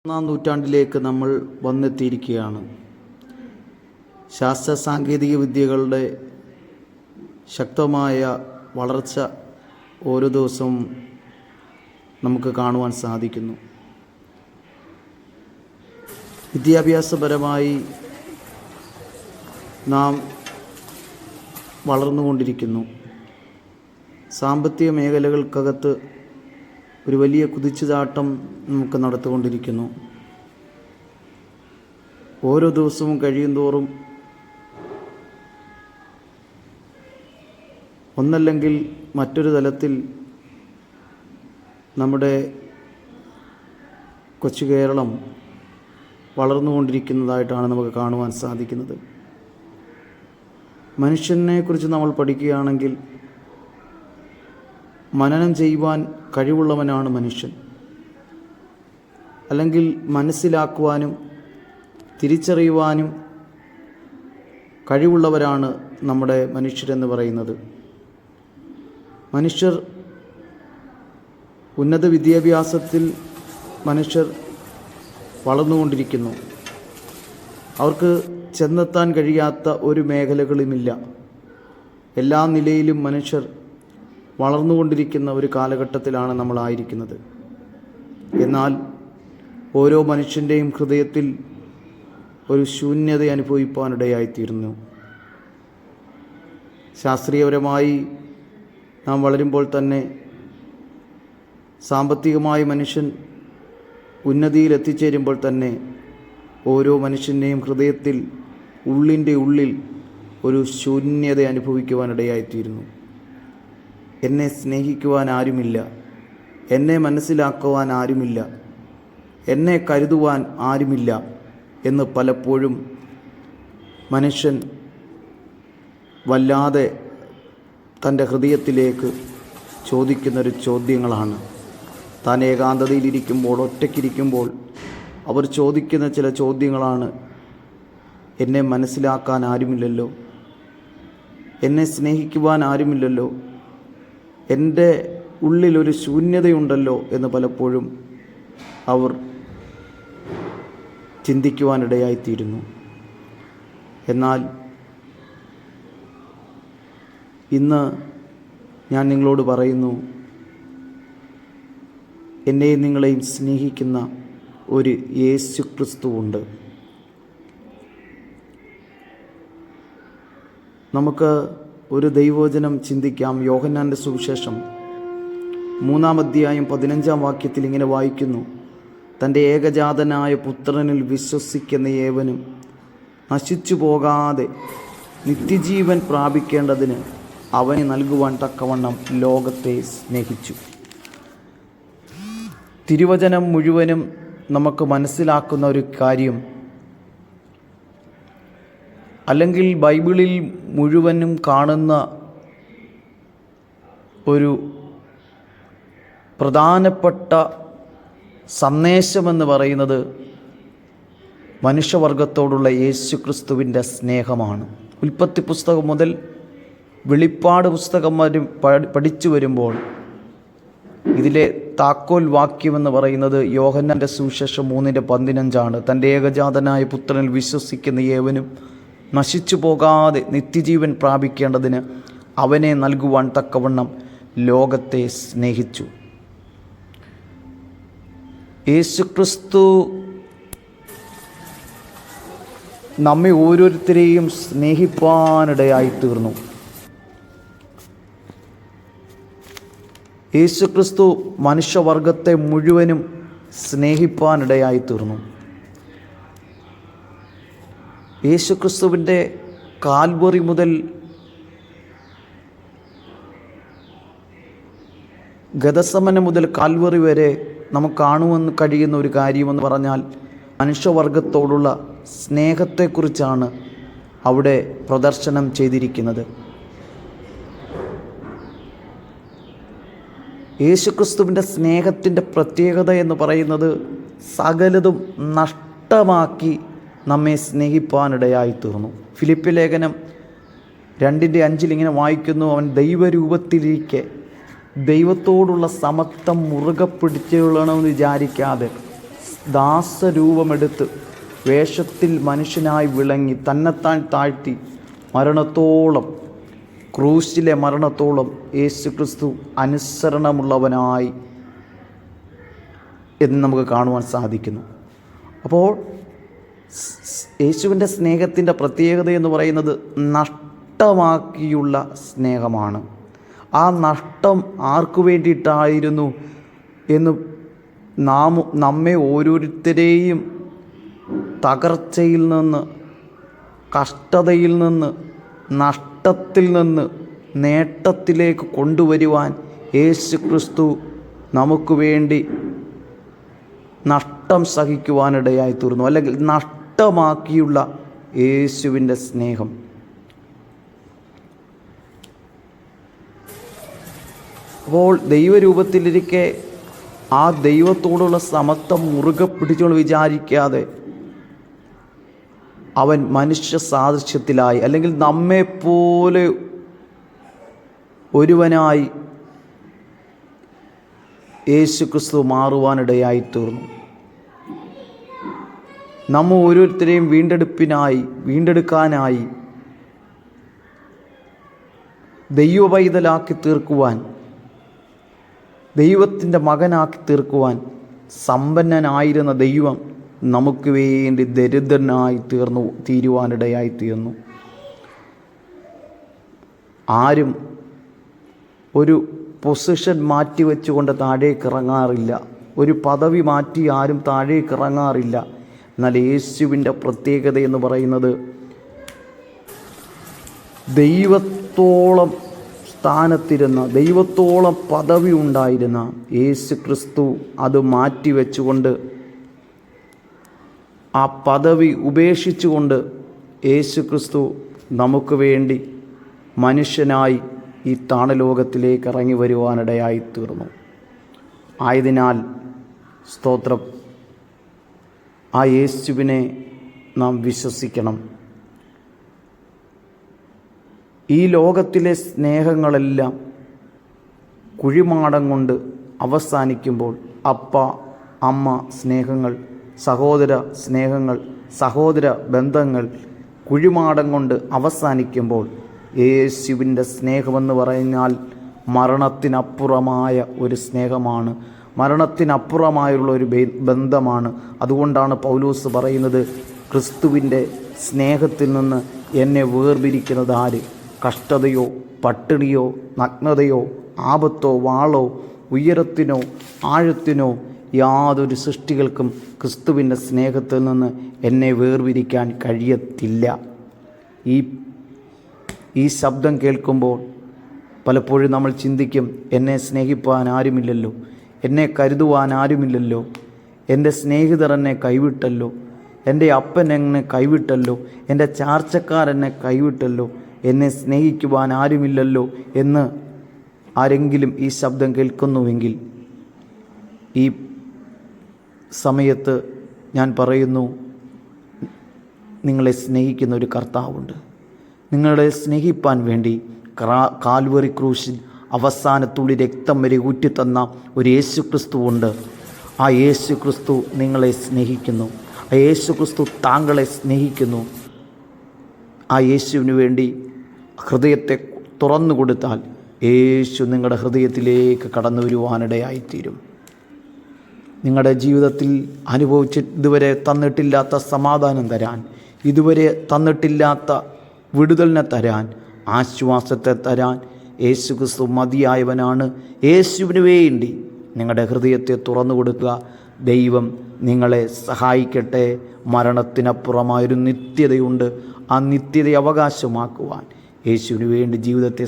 ഒന്നാം നൂറ്റാണ്ടിലേക്ക് നമ്മൾ വന്നെത്തിയിരിക്കുകയാണ്. ശാസ്ത്ര സാങ്കേതിക വിദ്യകളുടെ ശക്തമായ വളർച്ച ഓരോ ദിവസവും നമുക്ക് കാണുവാൻ സാധിക്കുന്നു. വിദ്യാഭ്യാസപരമായി നാം വളർന്നുകൊണ്ടിരിക്കുന്നു. സാമ്പത്തിക മേഖലകൾക്കകത്ത് ഒരു വലിയ കുതിച്ചുചാട്ടം നമുക്ക് നടത്തിക്കൊണ്ടിരിക്കുന്നു. ഓരോ ദിവസവും കഴിയുന്തോറും ഒന്നല്ലെങ്കിൽ മറ്റൊരു തലത്തിൽ നമ്മുടെ കൊച്ചു കേരളം വളർന്നുകൊണ്ടിരിക്കുന്നതായിട്ടാണ് നമുക്ക് കാണുവാൻ സാധിക്കുന്നത്. മനുഷ്യനെക്കുറിച്ച് നമ്മൾ പഠിക്കുകയാണെങ്കിൽ മനനം ചെയ്യുവാൻ കഴിവുള്ളവനാണ് മനുഷ്യൻ. അല്ലെങ്കിൽ മനസ്സിലാക്കുവാനും തിരിച്ചറിയുവാനും കഴിവുള്ളവരാണ് നമ്മുടെ മനുഷ്യരെന്ന് പറയുന്നത്. മനുഷ്യർ ഉന്നത വിദ്യാഭ്യാസത്തിൽ മനുഷ്യർ വളർന്നുകൊണ്ടിരിക്കുന്നു. അവർക്ക് ചെന്നെത്താൻ കഴിയാത്ത ഒരു മേഖലകളുമില്ല. എല്ലാ നിലയിലും മനുഷ്യർ വളർന്നുകൊണ്ടിരിക്കുന്ന ഒരു കാലഘട്ടത്തിലാണ് നമ്മളായിരിക്കുന്നത്. എന്നാൽ ഓരോ മനുഷ്യൻ്റെയും ഹൃദയത്തിൽ ഒരു ശൂന്യത അനുഭവിപ്പാനിടയായിത്തീരുന്നു. ശാസ്ത്രീയപരമായി നാം വളരുമ്പോൾ തന്നെ സാമ്പത്തികമായി മനുഷ്യൻ ഉന്നതിയിൽ എത്തിച്ചേരുമ്പോൾ തന്നെ ഓരോ മനുഷ്യൻ്റെയും ഹൃദയത്തിൽ ഉള്ളിൻ്റെ ഉള്ളിൽ ഒരു ശൂന്യത അനുഭവിക്കുവാനിടയായിത്തീരുന്നു. എന്നെ സ്നേഹിക്കുവാൻ ആരുമില്ല, എന്നെ മനസ്സിലാക്കുവാൻ ആരുമില്ല, എന്നെ കരുതുവാൻ ആരുമില്ല എന്ന് പലപ്പോഴും മനുഷ്യൻ വല്ലാതെ തൻ്റെ ഹൃദയത്തിലേക്ക് ചോദിക്കുന്നൊരു ചോദ്യങ്ങളാണ്. താൻ ഏകാന്തതയിലിരിക്കുമ്പോൾ, ഒറ്റയ്ക്കിരിക്കുമ്പോൾ അവർ ചോദിക്കുന്ന ചില ചോദ്യങ്ങളാണ്. എന്നെ മനസ്സിലാക്കാൻ ആരുമില്ലല്ലോ, എന്നെ സ്നേഹിക്കുവാൻ ആരുമില്ലല്ലോ, എൻ്റെ ഉള്ളിലൊരു ശൂന്യതയുണ്ടല്ലോ എന്ന് പലപ്പോഴും അവർ ചിന്തിക്കുവാനിടയായിത്തീരുന്നു. എന്നാൽ ഇന്ന് ഞാൻ നിങ്ങളോട് പറയുന്നു, എന്നെയും നിങ്ങളെയും സ്നേഹിക്കുന്ന ഒരു യേശു ക്രിസ്തുവുണ്ട്. നമുക്ക് ഒരു ദൈവവചനം ചിന്തിക്കാം. യോഹന്നാൻ്റെ സുവിശേഷം 3-ാം അധ്യായം 15-ാം വാക്യത്തിൽ ഇങ്ങനെ വായിക്കുന്നു: തൻ്റെ ഏകജാതനായ പുത്രനിൽ വിശ്വസിക്കുന്ന ഏവനും നശിച്ചു പോകാതെ നിത്യജീവൻ പ്രാപിക്കേണ്ടതിന് അവനെ നൽകുവാൻ തക്കവണ്ണം ലോകത്തെ സ്നേഹിച്ചു. തിരുവചനം മുഴുവനും നമുക്ക് മനസ്സിലാക്കുന്ന ഒരു കാര്യം, അല്ലെങ്കിൽ ബൈബിളിൽ മുഴുവനും കാണുന്ന ഒരു പ്രധാനപ്പെട്ട സന്ദേശമെന്ന് പറയുന്നത് മനുഷ്യവർഗത്തോടുള്ള യേശു ക്രിസ്തുവിൻ്റെ സ്നേഹമാണ്. ഉൽപ്പത്തി പുസ്തകം മുതൽ വെളിപ്പാട് പുസ്തകം വരെ പഠിച്ചു വരുമ്പോൾ ഇതിലെ താക്കോൽ വാക്യമെന്ന് പറയുന്നത് യോഹന്നാൻ്റെ സുവിശേഷം 3:15 തൻ്റെ ഏകജാതനായ പുത്രനിൽ വിശ്വസിക്കുന്ന ഏവനും നശിച്ചു പോകാതെ നിത്യജീവൻ പ്രാപിക്കേണ്ടതിന് അവനെ നൽകുവാൻ തക്കവണ്ണം ലോകത്തെ സ്നേഹിച്ചു. യേശുക്രിസ്തു നമ്മെ ഓരോരുത്തരെയും സ്നേഹിപ്പാനിടയായിത്തീർന്നു. യേശുക്രിസ്തു മനുഷ്യവർഗത്തെ മുഴുവനും സ്നേഹിപ്പാനിടയായിത്തീർന്നു. യേശുക്രിസ്തുവിൻ്റെ കാൽവറി മുതൽ ഗതസമന മുതൽ കാൽവറി വരെ നമുക്ക് കാണുവാൻ കഴിയുന്ന ഒരു കാര്യമെന്ന് പറഞ്ഞാൽ മനുഷ്യവർഗത്തോടുള്ള സ്നേഹത്തെക്കുറിച്ചാണ് അവിടെ പ്രദർശനം ചെയ്തിരിക്കുന്നത്. യേശുക്രിസ്തുവിൻ്റെ സ്നേഹത്തിൻ്റെ പ്രത്യേകത എന്ന് പറയുന്നത് സകലതും നഷ്ടമാക്കി നമ്മെ സ്നേഹിപ്പാനിടയായിത്തീർന്നു. ഫിലിപ്പി ലേഖനം 2:5 ഇങ്ങനെ വായിക്കുന്നു: അവൻ ദൈവരൂപത്തിലിരിക്കെ ദൈവത്തോടുള്ള സമത്വം മുറുകെ പിടിച്ചുകൊള്ളണമെന്ന് വിചാരിക്കാതെ ദാസരൂപമെടുത്ത് വേഷത്തിൽ മനുഷ്യനായി വിളങ്ങി തന്നെത്താൻ താഴ്ത്തി മരണത്തോളം, ക്രൂശിലെ മരണത്തോളം യേശുക്രിസ്തു അനുസരണമുള്ളവനായി എന്ന് നമുക്ക് കാണുവാൻ സാധിക്കുന്നു. അപ്പോൾ യേശുവിൻ്റെ സ്നേഹത്തിൻ്റെ പ്രത്യേകത എന്ന് പറയുന്നത് നഷ്ടമാക്കിയുള്ള സ്നേഹമാണ്. ആ നഷ്ടം ആർക്കു വേണ്ടിയിട്ടായിരുന്നു എന്ന് നമ്മെ ഓരോരുത്തരെയും തകർച്ചയിൽ നിന്ന്, കഷ്ടതയിൽ നിന്ന്, നഷ്ടത്തിൽ നിന്ന് നേട്ടത്തിലേക്ക് കൊണ്ടുവരുവാൻ യേശുക്രിസ്തു നമുക്ക് വേണ്ടി നഷ്ടം സഹിക്കുവാനിടയായി തീർന്നു. അല്ലെങ്കിൽ നഷ്ടമാക്കിയുള്ള യേശുവിൻ്റെ സ്നേഹം. അപ്പോൾ ദൈവരൂപത്തിലിരിക്കെ ആ ദൈവത്തോടുള്ള സമത്വം മുറുകെ പിടിച്ചുകൊണ്ട് വിചാരിക്കാതെ അവൻ മനുഷ്യ സാദൃശ്യത്തിലായി, അല്ലെങ്കിൽ നമ്മെപ്പോലെ ഒരുവനായി യേശുക്രിസ്തു മാറുവാനിടയായി തീർന്നു. നമ്മ ഓരോരുത്തരെയും വീണ്ടെടുക്കാനായി ദൈവപൈതലാക്കി തീർക്കുവാൻ, ദൈവത്തിൻ്റെ മകനാക്കി തീർക്കുവാൻ സമ്പന്നനായിരുന്ന ദൈവം നമുക്ക് വേണ്ടി ദരിദ്രനായി തീരുവാനിടയായി തീർന്നു. ആരും ഒരു പൊസിഷൻ മാറ്റി വെച്ചുകൊണ്ട് താഴേക്ക് ഇറങ്ങാറില്ല. ഒരു പദവി മാറ്റി ആരും താഴേക്ക് ഇറങ്ങാറില്ല. എന്നാൽ യേശുവിൻ്റെ പ്രത്യേകത എന്ന് പറയുന്നത് ദൈവത്തോളം സ്ഥാനത്തിരുന്ന, ദൈവത്തോളം പദവി ഉണ്ടായിരുന്ന യേശുക്രിസ്തു അത് മാറ്റി വെച്ചുകൊണ്ട്, ആ പദവി ഉപേക്ഷിച്ചുകൊണ്ട് യേശുക്രിസ്തു നമുക്ക് വേണ്ടി മനുഷ്യനായി ഈ താണലോകത്തിലേക്ക് ഇറങ്ങി വരുവാനിടയായി തീർന്നു. ആയതിനാൽ സ്തോത്രം, ആ യേശുവിനെ നാം വിശ്വസിക്കണം. ഈ ലോകത്തിലെ സ്നേഹങ്ങളെല്ലാം കുഴിമാടം കൊണ്ട് അവസാനിക്കുമ്പോൾ, അപ്പ അമ്മ സ്നേഹങ്ങൾ, സഹോദര സ്നേഹങ്ങൾ, സഹോദര ബന്ധങ്ങൾ കുഴിമാടം കൊണ്ട് അവസാനിക്കുമ്പോൾ, യേശുവിൻ്റെ സ്നേഹമെന്ന് പറഞ്ഞാൽ മരണത്തിനപ്പുറമായ ഒരു സ്നേഹമാണ്, മരണത്തിനപ്പുറമായുള്ള ഒരു ബന്ധമാണ്. അതുകൊണ്ടാണ് പൗലോസ് പറയുന്നത്, ക്രിസ്തുവിൻ്റെ സ്നേഹത്തിൽ നിന്ന് എന്നെ വേർപിരിക്കുന്നത് ആര്? കഷ്ടതയോ പട്ടിണിയോ നഗ്നതയോ ആപത്തോ വാളോ ഉയരത്തിനോ ആഴത്തിനോ യാതൊരു സൃഷ്ടികൾക്കും ക്രിസ്തുവിൻ്റെ സ്നേഹത്തിൽ നിന്ന് എന്നെ വേർപിരിക്കാൻ കഴിയത്തില്ല. ഈ ശബ്ദം കേൾക്കുമ്പോൾ പലപ്പോഴും നമ്മൾ ചിന്തിക്കും, എന്നെ സ്നേഹിപ്പാൻ ആരുമില്ലല്ലോ, എന്നെ കരുതുവാൻ ആരുമില്ലല്ലോ, എൻ്റെ സ്നേഹിതർ എന്നെ കൈവിട്ടല്ലോ, എൻ്റെ അപ്പൻ എന്നെ കൈവിട്ടല്ലോ, എൻ്റെ ചാർച്ചക്കാരെന്നെ കൈവിട്ടല്ലോ, എന്നെ സ്നേഹിക്കുവാൻ ആരുമില്ലല്ലോ എന്ന് ആരെങ്കിലും ഈ ശബ്ദം കേൾക്കുന്നുവെങ്കിൽ, ഈ സമയത്ത് ഞാൻ പറയുന്നു, നിങ്ങളെ സ്നേഹിക്കുന്ന ഒരു കർത്താവുണ്ട്. നിങ്ങളെ സ്നേഹിപ്പാൻ വേണ്ടി കാൽവറി ക്രൂശിൽ അവസാനത്തുള്ളി രക്തം വരെ ഊറ്റിത്തന്ന ഒരു യേശുക്രിസ്തുവുണ്ട്. ആ യേശുക്രിസ്തു നിങ്ങളെ സ്നേഹിക്കുന്നു. ആ യേശുക്രിസ്തു താങ്കളെ സ്നേഹിക്കുന്നു. ആ യേശുവിന് വേണ്ടി ഹൃദയത്തെ തുറന്നു കൊടുത്താൽ യേശു നിങ്ങളുടെ ഹൃദയത്തിലേക്ക് കടന്നു വരുവാനിടയായിത്തീരും. നിങ്ങളുടെ ജീവിതത്തിൽ ഇതുവരെ തന്നിട്ടില്ലാത്ത സമാധാനം തരാൻ, ഇതുവരെ തന്നിട്ടില്ലാത്ത വിടുതലിനെ തരാൻ, ആശ്വാസത്തെ തരാൻ യേശുക്രിസ്തു മതിയായവനാണ്. യേശുവിന് വേണ്ടി നിങ്ങളുടെ ഹൃദയത്തെ തുറന്നു കൊടുക്കുക. ദൈവം നിങ്ങളെ സഹായിക്കട്ടെ. മരണത്തിനപ്പുറമായൊരു നിത്യതയുണ്ട്. ആ നിത്യത അവകാശമാക്കുവാൻ യേശുവിന് വേണ്ടി ജീവിതത്തെ